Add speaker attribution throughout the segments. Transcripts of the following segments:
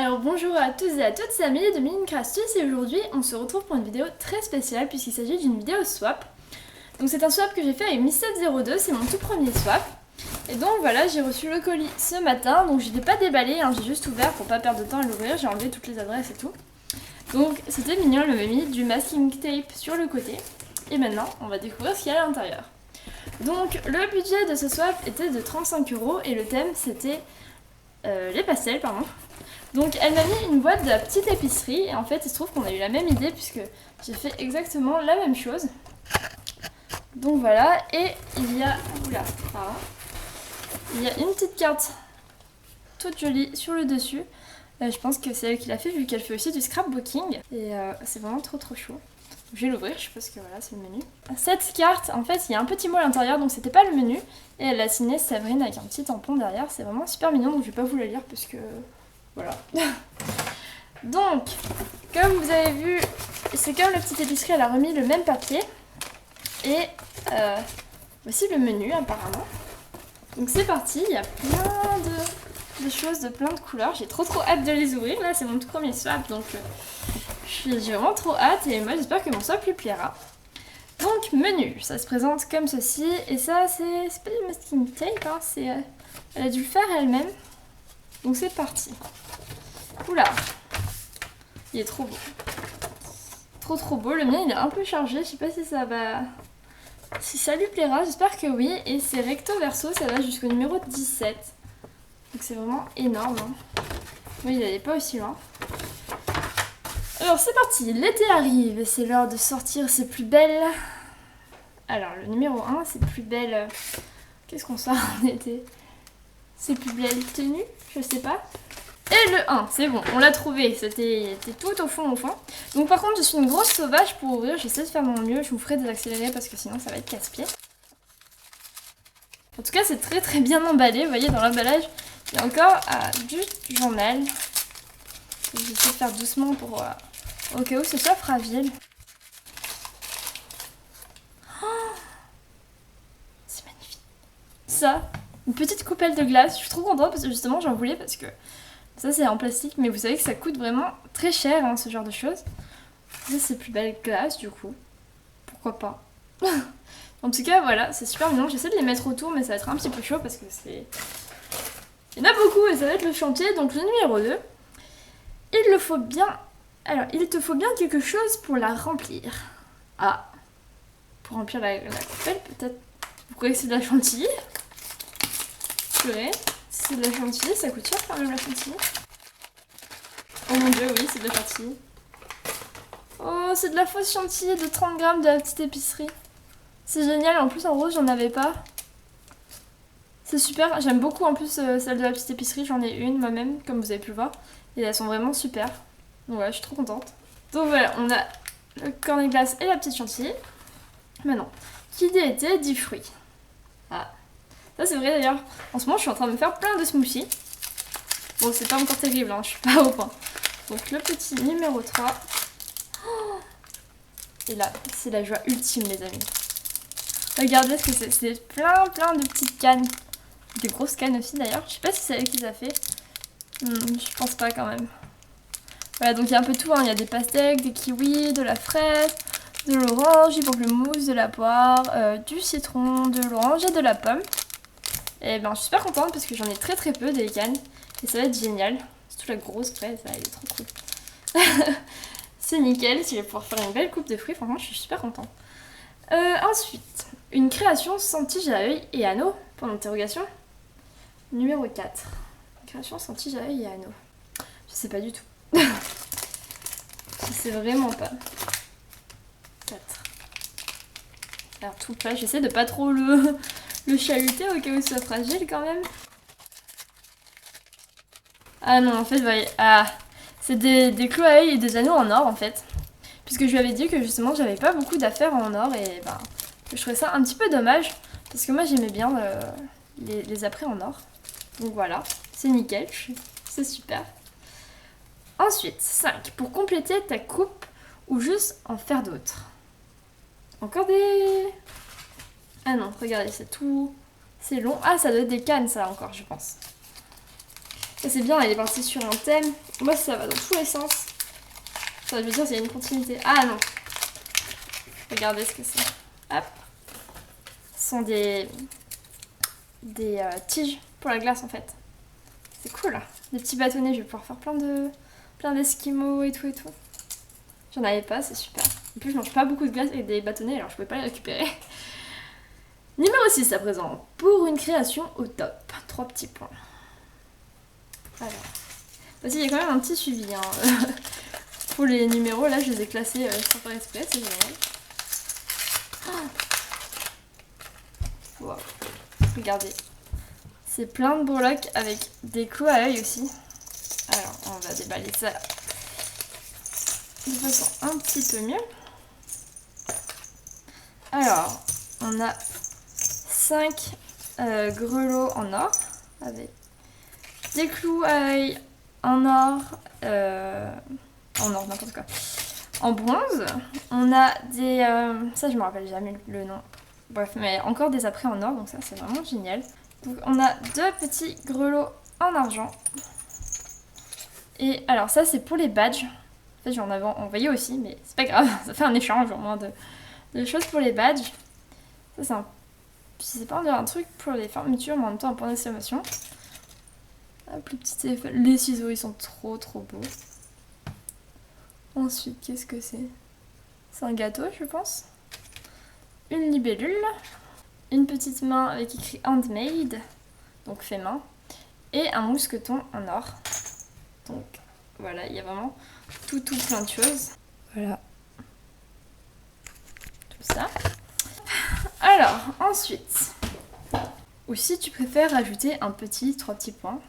Speaker 1: Alors bonjour à tous et à toutes, c'est Amélie de Minecraftus et aujourd'hui on se retrouve pour une vidéo très spéciale puisqu'il s'agit d'une vidéo swap. Donc c'est un swap que j'ai fait avec Miss702, c'est mon tout premier swap. Et donc voilà, j'ai reçu le colis ce matin, donc je l'ai pas déballé, hein, j'ai juste ouvert pour pas perdre de temps à l'ouvrir, j'ai enlevé toutes les adresses et tout. Donc c'était mignon, elle m'avait mis du masking tape sur le côté. Et maintenant on va découvrir ce qu'il y a à l'intérieur. Donc le budget de ce swap était de 35 € et le thème c'était les pastels, pardon. Donc elle m'a mis une boîte de la petite épicerie et en fait il se trouve qu'on a eu la même idée puisque j'ai fait exactement la même chose. Donc voilà, et il y a... Oula, pardon. Il y a une petite carte toute jolie sur le dessus. Je pense que c'est elle qui l'a fait vu qu'elle fait aussi du scrapbooking. Et c'est vraiment trop chaud. Je vais l'ouvrir, je suppose que voilà, c'est le menu. Cette carte, en fait, il y a un petit mot à l'intérieur, donc c'était pas le menu. Et elle a signé Séverine avec un petit tampon derrière. C'est vraiment super mignon, donc je vais pas vous la lire parce que... Voilà. Donc, comme vous avez vu, c'est comme la petite épicerie, elle a remis le même papier. Et voici le menu apparemment. Donc c'est parti, il y a plein de choses de plein de couleurs. J'ai trop hâte de les ouvrir. Là c'est mon tout premier swap, donc j'ai vraiment trop hâte. Et moi j'espère que mon swap lui plaira. Donc menu, ça se présente comme ceci. Et ça c'est pas du masking tape, hein, elle a dû le faire elle-même. Donc c'est parti. Oula, il est trop beau. Trop beau. Le mien il est un peu chargé, je sais pas si ça va... Si ça lui plaira, j'espère que oui. Et c'est recto verso, ça va jusqu'au numéro 17. Donc c'est vraiment énorme. Hein. Oui, il n'allait pas aussi loin. Alors c'est parti, l'été arrive et c'est l'heure de sortir ses plus belles... Alors le numéro 1, c'est plus belle... Qu'est-ce qu'on sort en été? Ses plus belles tenues, je sais pas. Et le 1, c'est bon, on l'a trouvé, c'était tout au fond. Donc par contre, je suis une grosse sauvage pour ouvrir, j'essaie de faire mon mieux, je vous ferai des accélérés parce que sinon ça va être casse-pied. En tout cas, c'est très bien emballé, vous voyez dans l'emballage, il y a encore du journal. J'essaie de faire doucement pour au cas où ce soit fragile. Oh, c'est magnifique. Ça, une petite coupelle de glace, je suis trop contente parce que justement j'en voulais parce que ça c'est en plastique, mais vous savez que ça coûte vraiment très cher, hein, ce genre de choses. Ça c'est plus belle glace du coup. Pourquoi pas. En tout cas voilà, c'est super mignon. J'essaie de les mettre autour, mais ça va être un petit peu chaud parce que c'est... Il y en a beaucoup et ça va être le chantier. Donc le numéro 2, il le faut bien... Alors, il te faut bien quelque chose pour la remplir. Ah, pour remplir la coupelle peut-être. Vous croyez que c'est de la chantilly? Purée. C'est de la chantilly, ça coûte cher quand même la chantilly. Oh mon dieu, oui, c'est de la chantilly. Oh, c'est de la fausse chantilly de 30 grammes de la petite épicerie. C'est génial, en plus en rose j'en avais pas. C'est super, j'aime beaucoup en plus celle de la petite épicerie, j'en ai une moi-même, comme vous avez pu le voir. Et elles sont vraiment super. Donc voilà, je suis trop contente. Donc voilà, on a le cornet glace et la petite chantilly. Maintenant, qui dit été dit fruits. Ah. Ça c'est vrai d'ailleurs, en ce moment je suis en train de me faire plein de smoothies. Bon c'est pas encore terrible, hein, je suis pas au point. Donc le petit numéro 3. Oh, et là, c'est la joie ultime les amis. Regardez ce que c'est, c'est plein de petites cannes. Des grosses cannes aussi d'ailleurs, je sais pas si c'est elle qui les a fait. Je pense pas quand même. Voilà, donc il y a un peu tout, hein. Il y a des pastèques, des kiwis, de la fraise, de l'orange, du pamplemousse, de la poire, du citron, de l'orange et de la pomme. Et ben je suis super contente parce que j'en ai très peu des cannes et ça va être génial. Surtout la grosse fraise, elle est trop cool. C'est nickel, si je vais pouvoir faire une belle coupe de fruits, franchement je suis super contente. Ensuite, une création sans tige à œil et anneau, pour l'interrogation. Numéro 4. Une création sans tige à œil et anneau. Je sais pas du tout. Je sais vraiment pas. 4. Alors tout plat, j'essaie de pas trop le chahuter au cas où il soit fragile quand même. Ah non, en fait, vous voyez, c'est des clous à œil et des anneaux en or en fait. Puisque je lui avais dit que justement j'avais pas beaucoup d'affaires en or et ben je trouvais ça un petit peu dommage. Parce que moi j'aimais bien les apprêts en or. Donc voilà, c'est nickel, c'est super. Ensuite, 5. Pour compléter ta coupe ou juste en faire d'autres. Encore des... Ah non, regardez, c'est tout... C'est long. Ah, ça doit être des cannes ça encore, je pense. Ça c'est bien, elle est partie sur un thème. Moi ça va dans tous les sens. Ça, je veux dire, il y a une continuité. Ah non. Regardez ce que c'est. Hop. Ce sont des tiges pour la glace en fait. C'est cool. Des petits bâtonnets, je vais pouvoir faire plein d'esquimaux et tout. J'en avais pas, c'est super. En plus, je mange pas beaucoup de glace avec des bâtonnets, alors je pouvais pas les récupérer. Numéro 6 à présent. Pour une création au top. 3 petits points. Alors. Voici, il y a quand même un petit suivi. Hein. Pour les numéros, là, je les ai classés sans faire exprès, c'est génial. Wow. Regardez. C'est plein de breloques avec des clous à œil aussi. Alors, on va déballer ça de façon un petit peu mieux. Alors, on a 5 grelots en or avec des clous à œil en or, n'importe quoi. En bronze, on a des... ça, je me rappelle jamais le nom. Bref, mais encore des apprêts en or, donc ça, c'est vraiment génial. Donc, on a 2 petits grelots en argent. Et alors, ça, c'est pour les badges. En fait, j'en avais envoyé aussi, mais c'est pas grave. Ça fait un échange au moins de choses pour les badges. Ça, c'est un... Je sais pas, on dirait un truc pour les fermetures, mais en même temps, un point d'exclamation. Plus petit téléphone. Les ciseaux, ils sont trop beaux. Ensuite, qu'est-ce que c'est? C'est un gâteau, je pense. Une libellule. Une petite main avec écrit handmade, donc fait main. Et un mousqueton en or. Donc voilà, il y a vraiment tout plein de choses. Voilà. Tout ça. Alors, ensuite. Ou si tu préfères ajouter un petit, 3 petits points.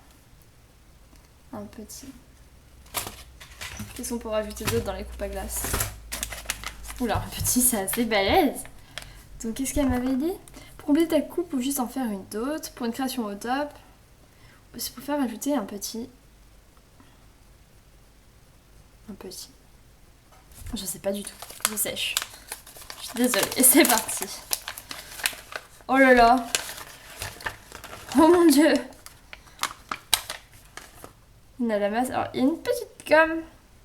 Speaker 1: Un petit. Qu'est-ce qu'on peut rajouter d'autre dans les coupes à glace? Oula, un petit, c'est assez balèze. Donc qu'est-ce qu'elle m'avait dit? Pour compléter ta coupe ou juste en faire une d'autre. Pour une création au top. C'est pour faire ajouter un petit. Un petit. Je sais pas du tout. Je sèche. Je suis désolée. Et c'est parti. Oh là là. Oh mon dieu. On a la masse. Alors, il y a une petite gomme.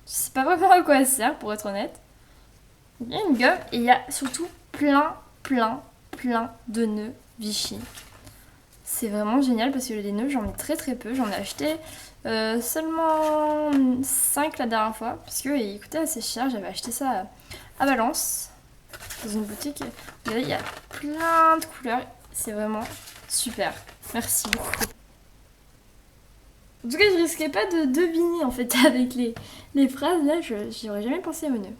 Speaker 1: Je sais pas vraiment à quoi elle sert, pour être honnête. Il y a une gomme et il y a surtout plein de nœuds Vichy. C'est vraiment génial parce que les nœuds, j'en ai très peu. J'en ai acheté seulement 5 la dernière fois parce qu'ils coûtaient assez cher. J'avais acheté ça à Valence, dans une boutique. Vous voyez, il y a plein de couleurs. C'est vraiment super. Merci beaucoup. En tout cas, je risquais pas de deviner en fait avec les phrases. Là, j'y aurais jamais pensé aux nœuds.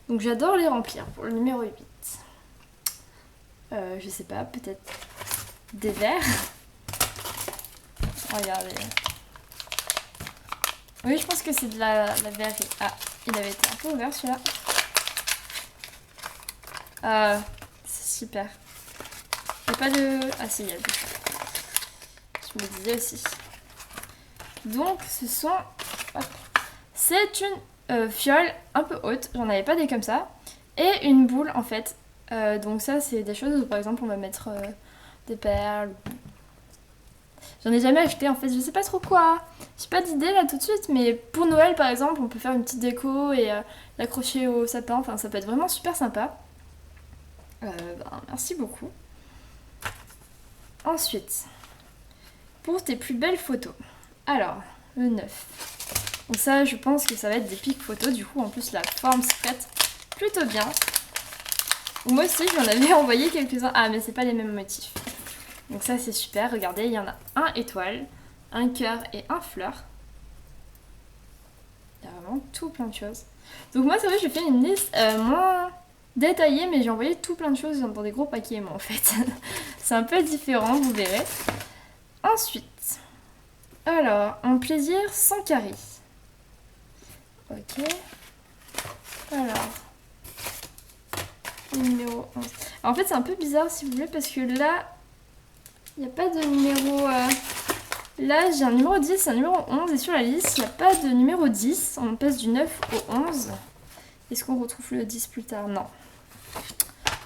Speaker 1: Donc j'adore les remplir pour le numéro 8. Je sais pas, peut-être des verres. Regardez. Oui, je pense que c'est de la verrerie. Ah, il avait été un peu ouvert celui-là. C'est super. Il n'y a pas de... Ah si, il y a le bouchon. Je me disais aussi. Donc, ce sont... C'est une fiole un peu haute. J'en avais pas des comme ça. Et une boule, en fait. Donc ça, c'est des choses où, par exemple, on va mettre des perles. J'en ai jamais acheté, en fait. Je sais pas trop quoi. J'ai pas d'idée, là, tout de suite. Mais pour Noël, par exemple, on peut faire une petite déco et l'accrocher au sapin. Enfin, ça peut être vraiment super sympa. Merci beaucoup. Ensuite, pour tes plus belles photos. Alors, le 9. Donc ça, je pense que ça va être des pics photos. Du coup, en plus, la forme se prête plutôt bien. Moi aussi, j'en avais envoyé quelques-uns. Ah, mais c'est pas les mêmes motifs. Donc ça, c'est super. Regardez, il y en a un étoile, un cœur et un fleur. Il y a vraiment tout plein de choses. Donc moi, c'est vrai, j'ai fait une liste moins détaillée, mais j'ai envoyé tout plein de choses dans des gros paquets, moi, en fait. C'est un peu différent, vous verrez. Ensuite, alors, un plaisir sans carie. Ok. Alors, numéro 11. Alors, en fait, c'est un peu bizarre, si vous voulez, parce que là, il n'y a pas de numéro... Là, j'ai un numéro 10 et un numéro 11, et sur la liste, il n'y a pas de numéro 10. On passe du 9 au 11. Est-ce qu'on retrouve le 10 plus tard? Non.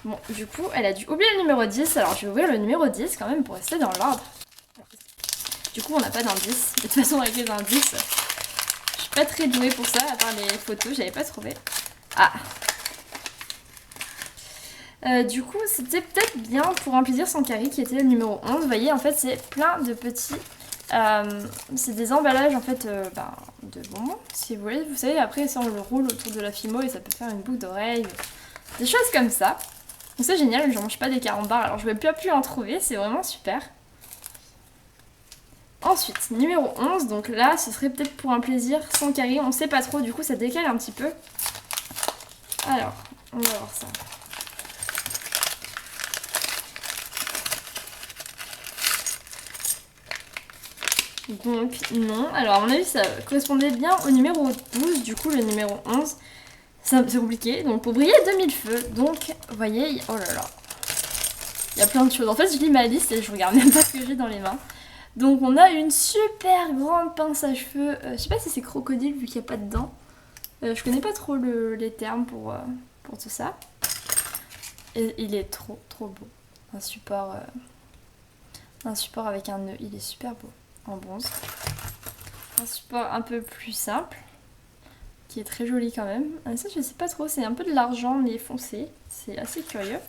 Speaker 1: Bon, du coup, elle a dû oublier le numéro 10, alors je vais ouvrir le numéro 10 quand même pour rester dans l'ordre. Du coup on n'a pas d'indice. De toute façon avec les indices, je suis pas très douée pour ça, à part les photos, j'avais pas trouvé. Ah, du coup, c'était peut-être bien pour un plaisir sans carie qui était le numéro 11. Vous voyez, en fait, c'est plein de petits... c'est des emballages, en fait, de bonbons, si vous voulez. Vous savez, après, ça, on le roule autour de la Fimo et ça peut faire une boucle d'oreille. Des choses comme ça. Donc c'est génial, je mange pas des carambars, alors je vais plus en trouver, c'est vraiment super. Ensuite, numéro 11, donc là, ce serait peut-être pour un plaisir sans carie. On sait pas trop, du coup, ça décale un petit peu. Alors, on va voir ça. Donc non, alors à mon avis ça correspondait bien au numéro 12, du coup le numéro 11, c'est compliqué, donc pour briller 2000 feux, donc vous voyez, oh là là, il y a plein de choses, en fait je lis ma liste et je regarde même pas ce que j'ai dans les mains. Donc on a une super grande pince à cheveux, je sais pas si c'est crocodile vu qu'il n'y a pas de dents, je connais pas trop les termes pour tout ça, et il est trop beau, un support avec un nœud, il est super beau. En bronze. Un support un peu plus simple, qui est très joli quand même. Ça je sais pas trop, c'est un peu de l'argent mais foncé, c'est assez curieux.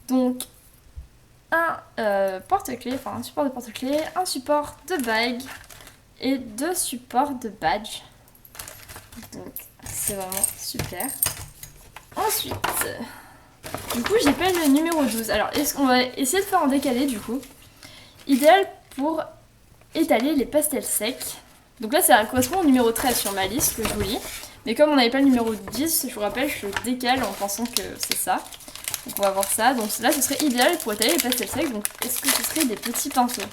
Speaker 1: Donc un porte-clés, enfin un support de porte-clés, un support de bague et 2 supports de badge. Donc c'est vraiment super. Ensuite, du coup j'ai pas le numéro 12. Alors on va essayer de faire en décalé du coup. Idéal pour étaler les pastels secs. Donc là ça correspond au numéro 13 sur ma liste que je vous lis. Mais comme on n'avait pas le numéro 10, je vous rappelle, je décale en pensant que c'est ça. Donc on va voir ça. Donc là ce serait idéal pour étaler les pastels secs. Donc est-ce que ce serait des petits pinceaux?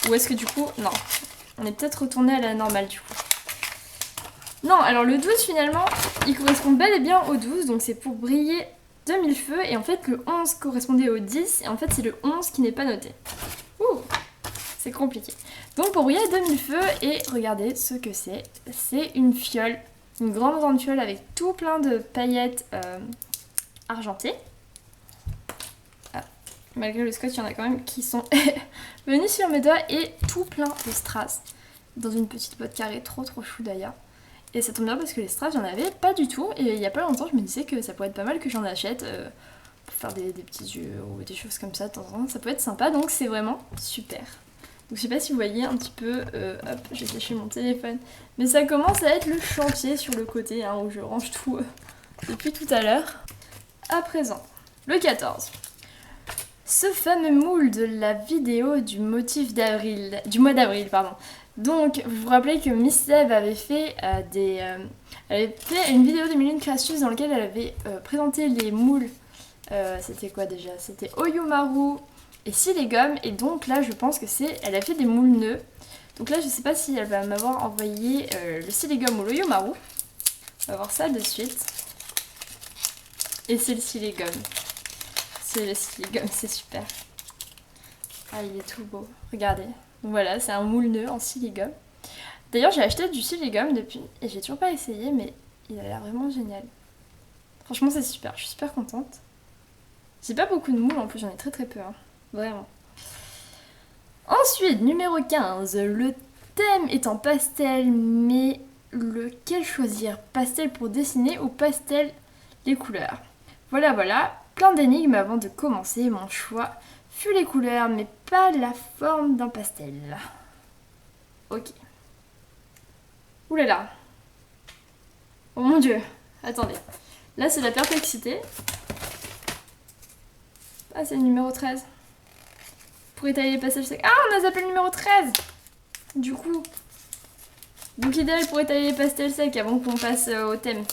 Speaker 1: Ou est-ce que du coup... Non. On est peut-être retourné à la normale du coup. Non, alors le 12 finalement, il correspond bel et bien au 12. Donc c'est pour briller 2000 feux. Et en fait le 11 correspondait au 10. Et en fait c'est le 11 qui n'est pas noté. Ouh, c'est compliqué. Donc pour briller 2000 feux, et regardez ce que c'est. C'est une fiole, une grande fiole avec tout plein de paillettes argentées. Ah, malgré le scotch, il y en a quand même qui sont venus sur mes doigts, et tout plein de strass dans une petite boîte carrée, trop chou d'ailleurs. Et ça tombe bien parce que les strass, j'en avais pas du tout, et il y a pas longtemps, je me disais que ça pourrait être pas mal que j'en achète pour faire des petits jeux ou des choses comme ça de temps en temps. Ça peut être sympa, donc c'est vraiment super. Donc je sais pas si vous voyez un petit peu, hop, j'ai caché mon téléphone, mais ça commence à être le chantier sur le côté, hein, où je range tout depuis tout à l'heure. À présent, le 14. Ce fameux moule de la vidéo du motif d'avril, du mois d'avril, pardon. Donc, vous vous rappelez que Miss Sève avait fait elle avait fait une vidéo de Mille Créations dans laquelle elle avait présenté les moules. C'était quoi déjà? C'était Oyumaru et Siligum, et donc là je pense que elle a fait des moules nœuds. Donc là je sais pas si elle va m'avoir envoyé le Siligum ou l'Oyumaru. On va voir ça de suite. Et c'est le Siligum. C'est le Siligum, c'est super. Ah, il est tout beau, regardez. Donc voilà, c'est un moule nœud en Siligum. D'ailleurs j'ai acheté du Siligum depuis et j'ai toujours pas essayé, mais il a l'air vraiment génial. Franchement c'est super, je suis super contente. J'ai pas beaucoup de moules en plus, j'en ai très peu, hein. Vraiment. Ensuite, numéro 15, le thème est en pastel, mais lequel choisir? Pastel pour dessiner ou pastel les couleurs? Voilà, plein d'énigmes avant de commencer. Mon choix fut les couleurs, mais pas la forme d'un pastel. Ok. Oulala. Oh mon dieu. Attendez. Là, c'est la perplexité. Ah, c'est le numéro 13. Pour étaler les passages secs. Ah, on a zappé le numéro 13. Du coup. Donc idéal pour étaler les pastels secs avant qu'on passe au thème.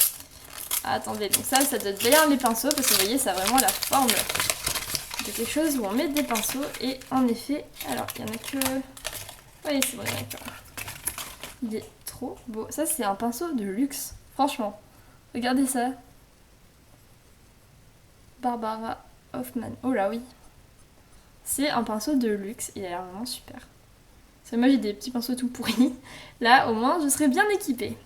Speaker 1: Ah, attendez, donc ça doit être bien les pinceaux, parce que vous voyez, ça a vraiment la forme de quelque chose où on met des pinceaux. Et en effet, alors il y en a que... Oui, c'est bon, il y en a que... Il est trop beau. Ça, c'est un pinceau de luxe. Franchement. Regardez ça. Barbara Hoffman. Oh là, oui. C'est un pinceau de luxe, il a l'air vraiment super. Parce que moi j'ai des petits pinceaux tout pourris. Là au moins je serai bien équipée.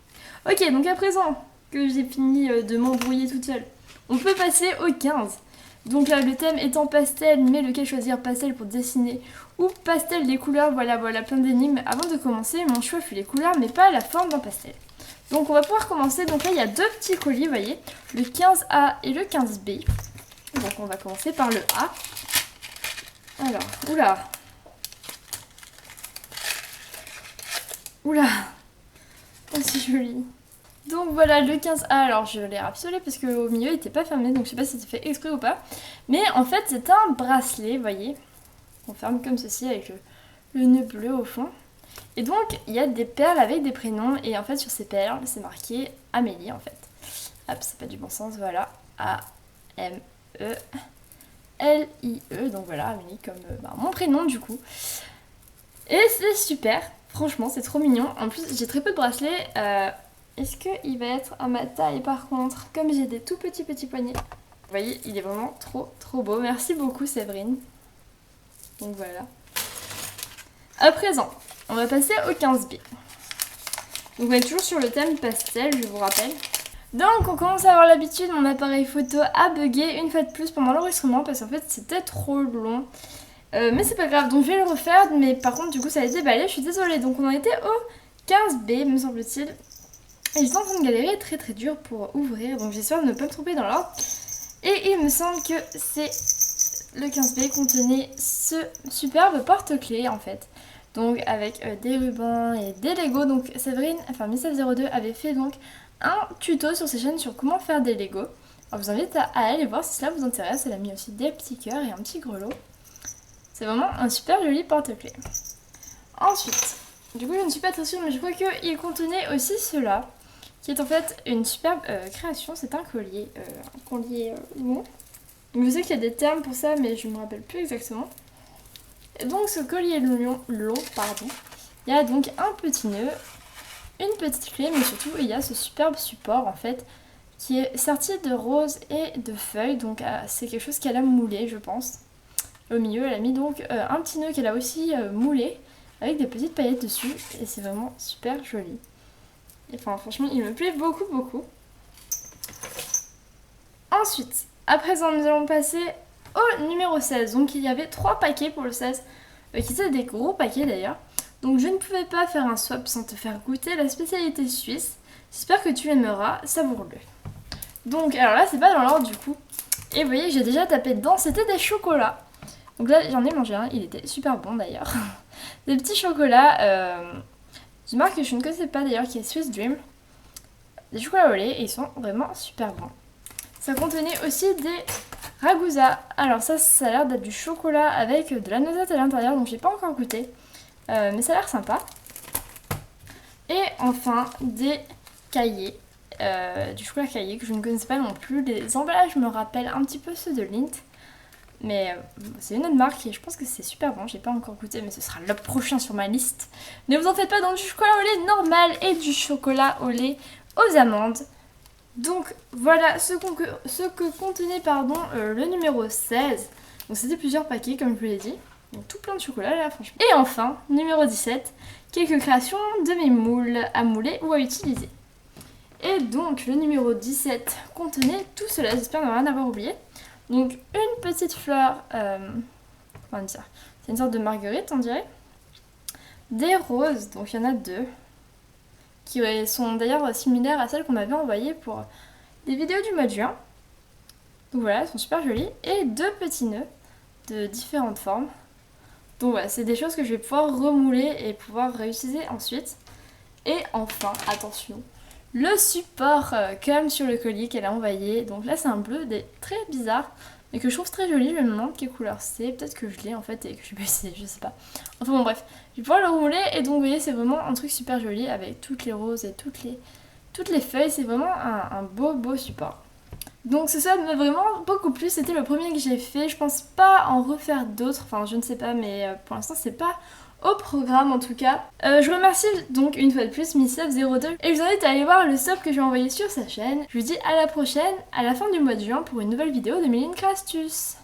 Speaker 1: Ok, donc à présent que j'ai fini de m'embrouiller toute seule, on peut passer au 15. Donc là le thème est en pastel, mais lequel choisir? Pastel pour dessiner ou pastel des couleurs. Voilà, plein d'énigmes. Avant de commencer, mon choix fut les couleurs, mais pas la forme d'un pastel. Donc on va pouvoir commencer. Donc là, il y a 2 petits colis, vous voyez, le 15A et le 15B. Donc on va commencer par le A. Alors, oula. Oula. Oh, c'est joli. Donc voilà le 15A, alors je l'ai rapsolé parce qu'au milieu il n'était pas fermé, donc je sais pas si c'était fait exprès ou pas. Mais en fait c'est un bracelet, vous voyez. On ferme comme ceci avec le nœud bleu au fond. Et donc il y a des perles avec des prénoms, et en fait sur ces perles c'est marqué Amélie en fait. Hop, c'est pas du bon sens, voilà. A-M-E-L-I-E, donc voilà, Amélie comme mon prénom du coup. Et c'est super, franchement c'est trop mignon. En plus j'ai très peu de bracelets. Est-ce qu'il va être à ma taille par contre? Comme j'ai des tout petits poignets. Vous voyez, il est vraiment trop beau. Merci beaucoup Séverine. Donc voilà. À présent, on va passer au 15B. Donc on est toujours sur le thème pastel, je vous rappelle. Donc on commence à avoir l'habitude, mon appareil photo a bugué une fois de plus pendant l'enregistrement parce qu'en fait c'était trop long. Mais c'est pas grave, donc je vais le refaire. Mais par contre du coup ça a été balayé, je suis désolée. Donc on en était au 15B me semble-t-il. Et j'étais en train de galérer très dur pour ouvrir, donc j'espère ne pas me tromper dans l'ordre. Et il me semble que c'est le 15B contenait ce superbe porte-clés en fait. Donc avec des rubans et des Lego. Donc Séverine, enfin Miss02 avait fait donc un tuto sur ses chaînes sur comment faire des Lego. Alors je vous invite à aller voir si cela vous intéresse. Elle a mis aussi des petits cœurs et un petit grelot. C'est vraiment un super joli porte-clés. Ensuite, du coup je ne suis pas très sûre, mais je crois qu'il contenait aussi cela, qui est en fait une superbe création. C'est un collier, long. Donc je sais qu'il y a des termes pour ça, mais je ne me rappelle plus exactement. Et donc ce collier long, il y a donc un petit nœud, une petite clé, mais surtout il y a ce superbe support en fait, qui est serti de roses et de feuilles. Donc c'est quelque chose qu'elle a moulé, je pense. Au milieu, elle a mis donc un petit nœud qu'elle a aussi moulé, avec des petites paillettes dessus, et c'est vraiment super joli. Enfin, franchement, il me plaît beaucoup. Ensuite, à présent, nous allons passer au numéro 16. Donc, il y avait 3 paquets pour le 16, qui étaient des gros paquets d'ailleurs. Donc, je ne pouvais pas faire un swap sans te faire goûter la spécialité suisse. J'espère que tu aimeras, savoure-le. Donc, alors là, c'est pas dans l'ordre du coup. Et vous voyez, j'ai déjà tapé dedans, c'était des chocolats. Donc là, j'en ai mangé un, il était super bon d'ailleurs. Des petits chocolats. Une marque que je ne connaissais pas d'ailleurs, qui est Swiss Dream. Des chocolats au lait, et ils sont vraiment super bons. Ça contenait aussi des ragouzas. Alors ça a l'air d'être du chocolat avec de la noisette à l'intérieur, donc j'ai pas encore goûté. Mais ça a l'air sympa. Et enfin, des cahiers. Du chocolat cahier que je ne connaissais pas non plus. Les emballages me rappellent un petit peu ceux de Lindt. Mais c'est une autre marque et je pense que c'est super bon. J'ai pas encore goûté, mais ce sera le prochain sur ma liste. Ne vous en faites pas, donc du chocolat au lait normal et du chocolat au lait aux amandes. Donc voilà ce que contenait le numéro 16. Donc c'était plusieurs paquets comme je vous l'ai dit. Donc tout plein de chocolat là franchement. Et enfin, numéro 17, quelques créations de mes moules à mouler ou à utiliser. Et donc le numéro 17 contenait tout cela, j'espère ne rien avoir oublié. Donc une petite fleur, comment dire, c'est une sorte de marguerite on dirait. Des roses, donc il y en a 2. Qui sont d'ailleurs similaires à celles qu'on m'avait envoyées pour des vidéos du mois de juin. Donc voilà, elles sont super jolies. Et 2 petits nœuds de différentes formes. Donc voilà, c'est des choses que je vais pouvoir remouler et pouvoir réutiliser ensuite. Et enfin, attention, le support comme sur le collier qu'elle a envoyé. Donc là c'est un bleu très bizarre, mais que je trouve très joli. Je me demande quelle couleur c'est, peut-être que je l'ai en fait et que je vais essayer, je sais pas. Enfin bon bref, je vais pouvoir le rouler et donc vous voyez c'est vraiment un truc super joli avec toutes les roses et toutes les feuilles. C'est vraiment un beau support. Donc ce swap m'a vraiment beaucoup plu, c'était le premier que j'ai fait. Je pense pas en refaire d'autres, enfin je ne sais pas, mais pour l'instant c'est pas au programme en tout cas. Je remercie donc une fois de plus Miss02 et je vous invite à aller voir le swap que j'ai envoyé sur sa chaîne. Je vous dis à la prochaine, à la fin du mois de juin pour une nouvelle vidéo de Minecraft Astuces.